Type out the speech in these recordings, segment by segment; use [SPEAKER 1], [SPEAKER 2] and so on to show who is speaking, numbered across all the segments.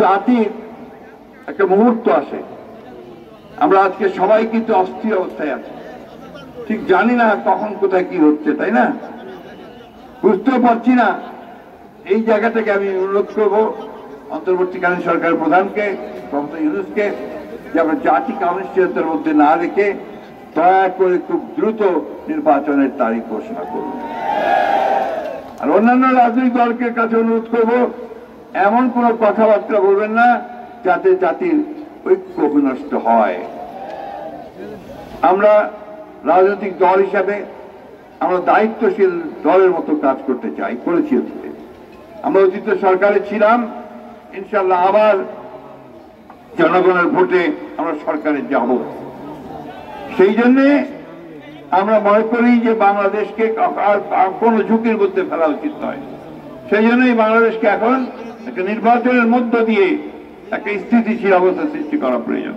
[SPEAKER 1] জাতির একটা মুহূর্ত আসে, আমরা আজকে সবাই কিন্তু অস্থির অবস্থায় আছি, ঠিক জানি না কখন কোথায় কি হচ্ছে, তাই না? বুঝতেও পারছি না। এই জায়গাটাকে আমি অনুরোধ করবো অন্তর্বর্তীকালীন সরকার প্রধানকে, প্রফেসর ইউনূসকে, যে আমরা জাতিক অনিশ্চয়তার মধ্যে না রেখে দয়া করে খুব দ্রুত নির্বাচনের তারিখ ঘোষণা করুন। আর অন্যান্য রাজনৈতিক দলকে কাছে অনুরোধ করবো এমন কোন কথাবার্তা বলবেন না যাতে জাতির ঐক্য বিনষ্ট হয়। আমরা রাজনৈতিক দল হিসাবে আমরা দায়িত্বশীল দলের মতো কাজ করতে চাই, করেছি অতীতে। আমরা অতীতে সরকারে ছিলাম, ইনশাল্লাহ আবার জনগণের ভোটে আমরা সরকারে যাব। সেই জন্যে আমরা মনে করি যে বাংলাদেশকে কোন ঝুঁকির মধ্যে ফেলা উচিত নয়। সেই জন্যই বাংলাদেশকে এখন একটা নির্বাচনের মধ্য দিয়ে একটা স্থিতিশীল অবস্থা সৃষ্টি করা প্রয়োজন।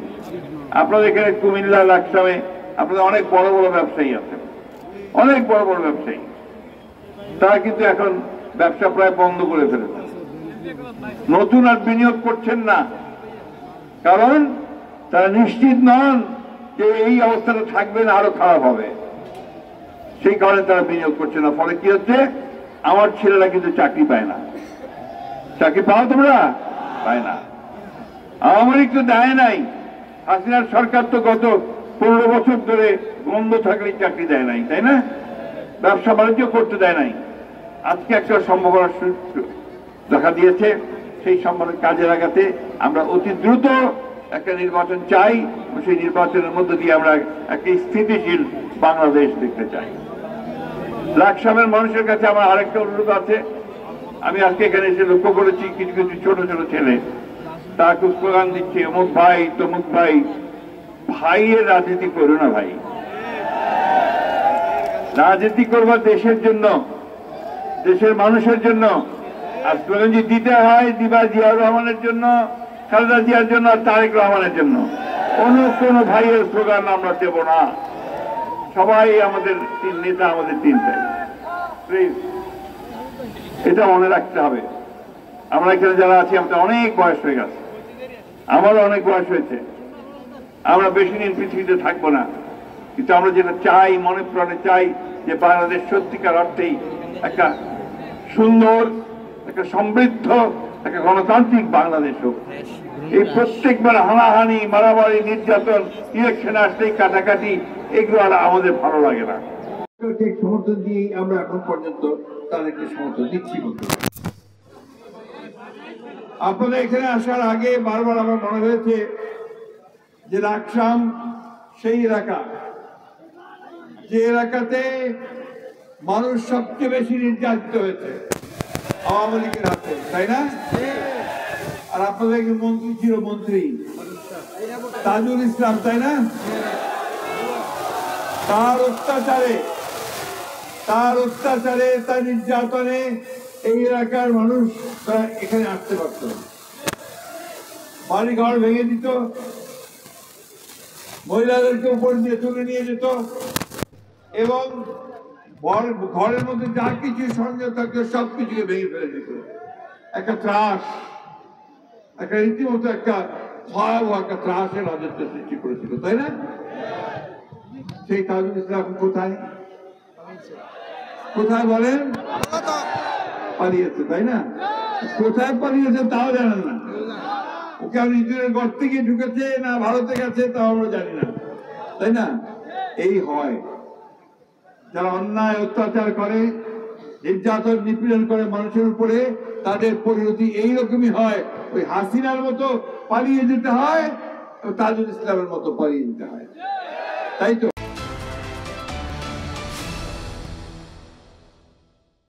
[SPEAKER 1] আপনাদের এখানে কুমিল্লা, লাকসামে আপনাদের অনেক বড় বড় ব্যবসায়ী আছেন, অনেক বড় বড় ব্যবসায়ী, তারা কিন্তু এখন ব্যবসা প্রায় বন্ধ করে ফেলেছে, নতুন আর বিনিয়োগ করছেন না, কারণ তারা নিশ্চিত নন যে এই অবস্থাটা থাকবে না, আরো খারাপ হবে। সেই কারণে তারা বিনিয়োগ করছে না। ফলে কি হচ্ছে, আমার ছেলেরা কিন্তু চাকরি পায় না। চাকরি পাও তোমরা? পায় না। আওয়ামী লীগ তো দেয় নাই, হাসিনার সরকার তো গত 15 বছর ধরে বন্ধ থাকলে চাকরি দেয় নাই, তাই না? ব্যবসা বাণিজ্য করতে দেয় নাই। আজকে একটা সম্ভাবনা দেখা দিয়েছে, সেই সম্ভাবনা কাজে লাগাতে আমরা অতি দ্রুত একটা নির্বাচন চাই। সেই নির্বাচনের মধ্য দিয়ে আমরা একটা স্থিতিশীল বাংলাদেশ দেখতে চাই। লাকসামের মানুষের কাছে আমার আরেকটা অনুরোধ আছে। আমি আজকে এখানে এসে লক্ষ্য করেছি কিছু কিছু ছোট ছোট ছেলে তারা খুব স্লোগান দিচ্ছে, অমুক ভাই তমুক ভাই। ভাইয়ের রাজনীতি করো না ভাই, রাজনীতি করবা দেশের জন্য, দেশের মানুষের জন্য। আর স্লোগান যদি দিতে হয় দিবা জিয়াউর রহমানের জন্য, খালেদা জিয়ার জন্য, আর তারেক রহমানের জন্য। কোন ভাইয়ের স্লোগান আমরা দেব না। সবাই আমাদের তিন নেতা, আমাদের তিন ভাই, প্লিজ এটা মনে রাখতে হবে। আমরা এখানে যারা আছি আমাদের অনেক বয়স হয়ে গেছে, আমারও অনেক বয়স হয়েছে, আমরা বেশি দিন পৃথিবীতে থাকবো না। কিন্তু আমরা যেটা চাই, মনে প্রাণে চাই যে বাংলাদেশ সত্যিকার অর্থেই একটা সুন্দর, একটা সমৃদ্ধ, একটা গণতান্ত্রিক বাংলাদেশ হোক। এই প্রত্যেকবার হানাহানি, মারামারি, নির্যাতন, ইলেকশনে আসলেই কাটাকাটি, এগুলো আর আমাদের ভালো লাগে না। সমর্থন দিয়ে আমরা এখন পর্যন্ত তাদেরকে সমর্থন দিচ্ছি। আপনাদের এখানে আসার আগে বারবার আমার মনে হয়েছে যে লাকসাম সেই এলাকা, যে এলাকাতে মানুষ সবচেয়ে বেশি নির্যাতিত হয়েছে আওয়ামী লীগের হাতে, তাই না? আর আপনাদের মন্ত্রী ছিল, মন্ত্রী তাজুল ইসলাম, তাই না? তার অত্যাচারে, তার নির্যাতনে এই এলাকার মানুষ তারা এখানে আসতে পারত, বাড়ি ঘর ভেঙে দিত, মহিলাদেরকে উপর দিয়ে তুলে নিয়ে যেত, এবং ঘরের মধ্যে যা কিছু সঞ্চয় থাকতো সবকিছুকে ভেঙে ফেলে দিত। একটা ত্রাস, একটা রীতিমতো একটা ভয়াবহ একটা ত্রাসের রাজত্ব সৃষ্টি করেছিল, তাই না? সেই তাজুল ইসলাম কোথায় বলেন? পালিয়েছে, তাই না? কোথায় পালিয়েছে তাও জানেন না। ওকে আমি ইঁদুরের গর্তে গিয়ে ঢুকেছে না ভারতে গেছে তাও আমরা জানি না, তাই না? এই হয়, যারা অন্যায় অত্যাচার করে, নির্যাতন নিপীড়ন করে মানুষের উপরে, তাদের পরিণতি এইরকমই হয়। ওই হাসিনার মতো পালিয়ে যেতে হয়, তাজুল ইসলামের মতো পালিয়ে যেতে হয়, তাই তো।